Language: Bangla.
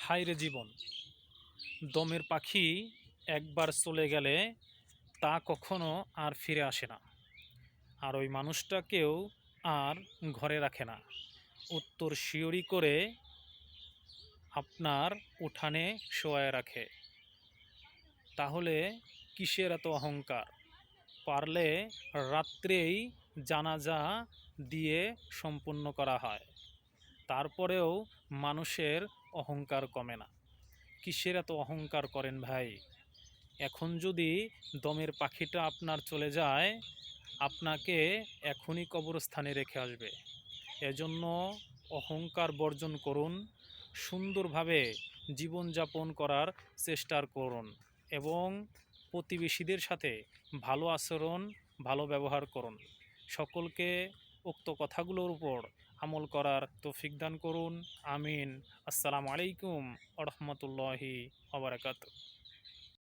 হায়রে জীবন, দমের পাখি একবার চলে গেলে তা কখনো আর ফিরে আসে না। আর ওই মানুষটাকেও আর ঘরে রাখে না, উত্তর শিয়রি করে আপনার উঠানে শোয়ায় রাখে। তাহলে কিসের এত অহংকার? পারলে রাত্রেই জানাজা দিয়ে সম্পূর্ণ করা হয়, তারপরেও মানুষের অহংকার কমে না। কিসের এত অহংকার করেন ভাই? এখন যদি দমের পাখিটা আপনার চলে যায়, আপনাকে এখনই কবরস্থানে রেখে আসবে। এজন্য অহংকার বর্জন করুন, সুন্দরভাবে জীবনযাপন করার চেষ্টা করুন এবং প্রতিবেশীদের সাথে ভালো আচরণ, ভালো ব্যবহার করুন। সকলকে উক্ত কথাগুলোর উপর আমল করার তৌফিক দান করুন। আমিন। আসসালামু আলাইকুম ওয়া রাহমাতুল্লাহি ওয়া বারাকাতুহু।